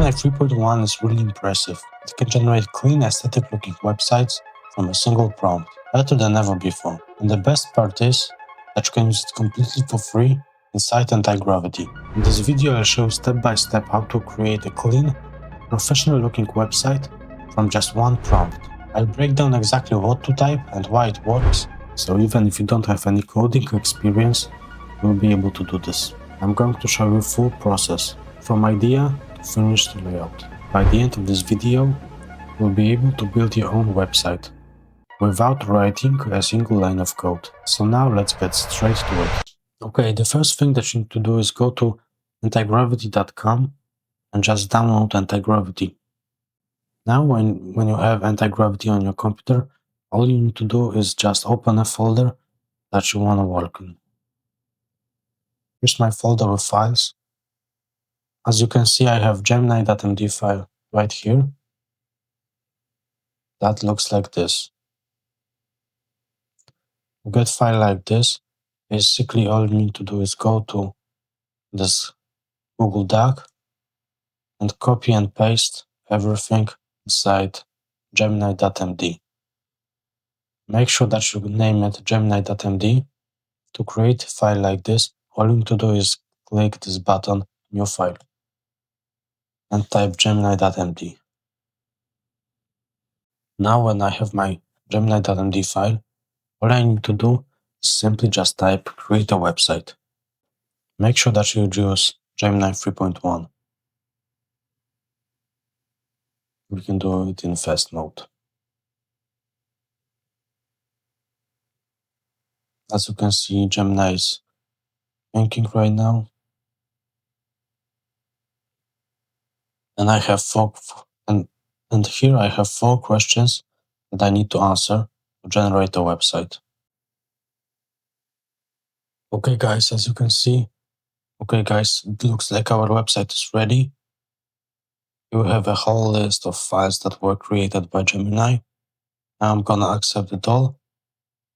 Gemini 3.1 is really impressive. It can generate clean, aesthetic-looking websites from a single prompt, better than ever before. And the best part is that you can use it completely for free inside Antigravity. In this video I'll show step-by-step how to create a clean, professional-looking website from just one prompt. I'll break down exactly what to type and why it works, so even if you don't have any coding experience, you'll be able to do this. I'm going to show you a full process, from idea to finished layout. By the end of this video, you'll be able to build your own website without writing a single line of code. So now let's get straight to it. Okay, the first thing that you need to do is go to antigravity.com and just download Antigravity. Now when you have Antigravity on your computer, all you need to do is just open a folder that you want to work in. Here's my folder of files. As you can see, I have Gemini.md file right here. That looks like this. To get a file like this, basically all you need to do is go to this Google Doc and copy and paste everything inside Gemini.md. Make sure that you name it Gemini.md. To create a file like this, all you need to do is click this button, New File, and type Gemini.md. Now when I have my Gemini.md file, all I need to do is simply just type create a website. Make sure that you use Gemini 3.1. We can do it in fast mode. As you can see, Gemini is thinking right now. And I have and here I have 4 questions that I need to answer to generate a website. Okay guys, as you can see, it looks like our website is ready. You have a whole list of files that were created by Gemini. I'm gonna accept it all.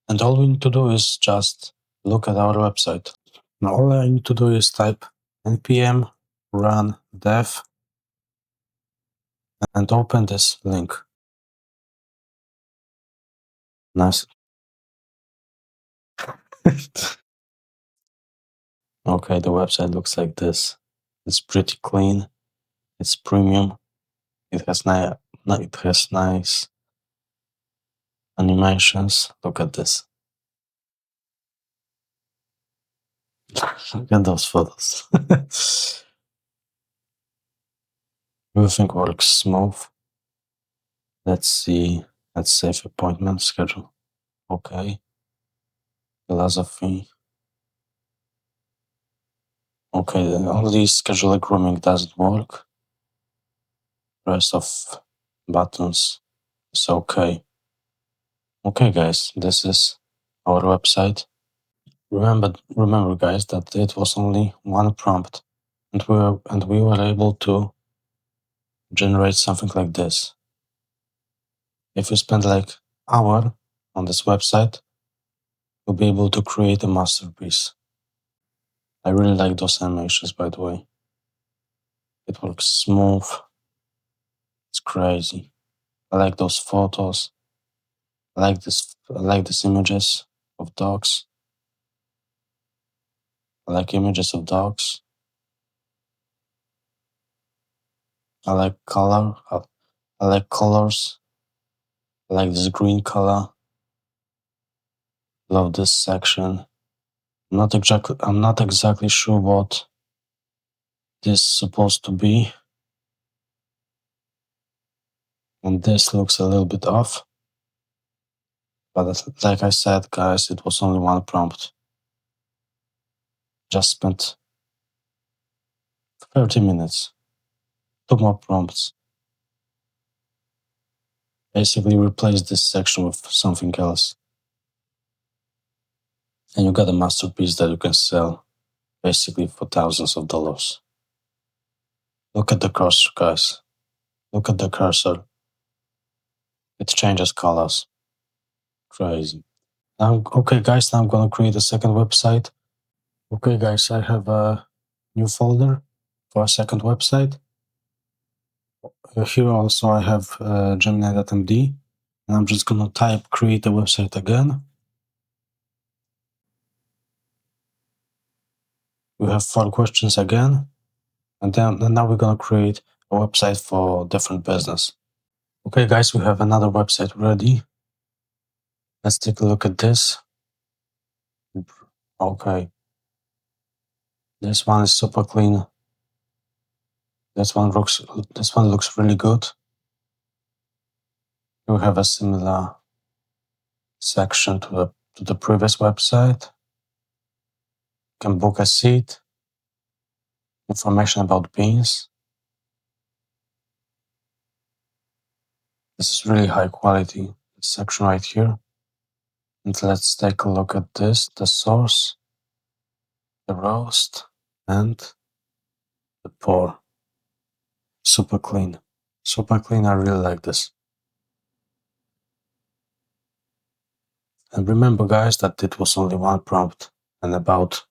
And all we need to do is just look at our website. Now all I need to do is type npm run dev and open this link. Nice. Okay, the website looks like this. It's pretty clean. It's premium. It has nice animations. Look at this. Look at those photos. Everything works smooth. Let's see. Let's save appointment schedule. Okay. Philosophy. Okay, only scheduler grooming doesn't work. Rest of buttons is okay. Okay guys, this is our website. Remember guys that it was only one prompt and we were able to generate something like this. If you spend like an hour on this website, you'll be able to create a masterpiece. I really like those animations, by the way. It works smooth. It's crazy. I like those photos. I like these images of dogs. I like images of dogs. I like color. I like colors. I like this green color. Love this section. I'm not exactly sure what this is supposed to be. And this looks a little bit off. But like I said, guys, it was only one prompt. Just spent 30 minutes. 2 more prompts. Basically replace this section with something else. And you got a masterpiece that you can sell basically for thousands of dollars. Look at the cursor, guys. Look at the cursor. It changes colors. Crazy. Okay guys, now I'm gonna create a second website. Okay guys, I have a new folder for a second website. Here also I have Gemini.md, and I'm just gonna type create a website again. We have 4 questions again, and now we're gonna create a website for different business. Okay guys, we have another website ready. Let's take a look at this. Okay, this one is super clean. This one looks really good. We have a similar section to the previous website. You can book a seat, information about beans. This is really high quality, this section right here. And let's take a look at this, the source, the roast, and the pour. Super clean. Super clean, I really like this. And remember guys that it was only one prompt and about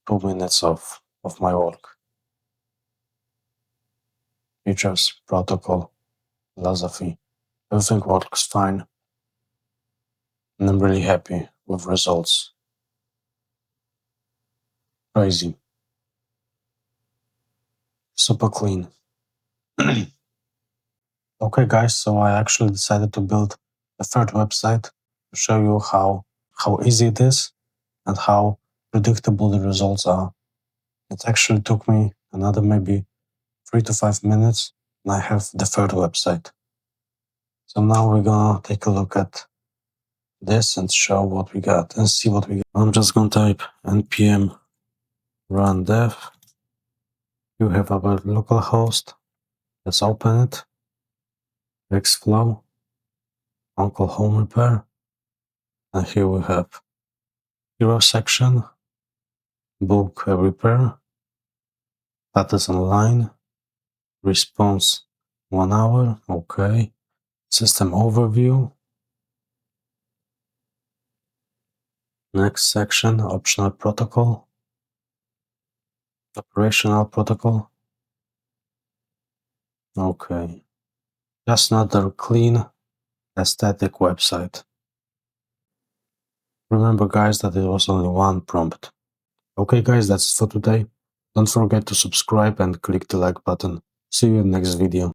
2 minutes of my work. Features, protocol, philosophy, everything works fine. And I'm really happy with results. Crazy. Super clean. Okay guys, so I actually decided to build a third website to show you how easy it is and how predictable the results are. It actually took me another maybe 3 to 5 minutes, and I have the third website. So now we're gonna take a look at this and show what we got and see what we got. I'm just gonna type npm run dev. You have our local host. Let's open it. Xflow, Uncle Home Repair, and here we have hero section, book a repair, status online, response 1 hour, okay, system overview, next section, optional protocol, operational protocol, okay, just another clean, aesthetic website. Remember guys that it was only one prompt. Okay guys, that's it for today. Don't forget to subscribe and click the like button. See you in the next video.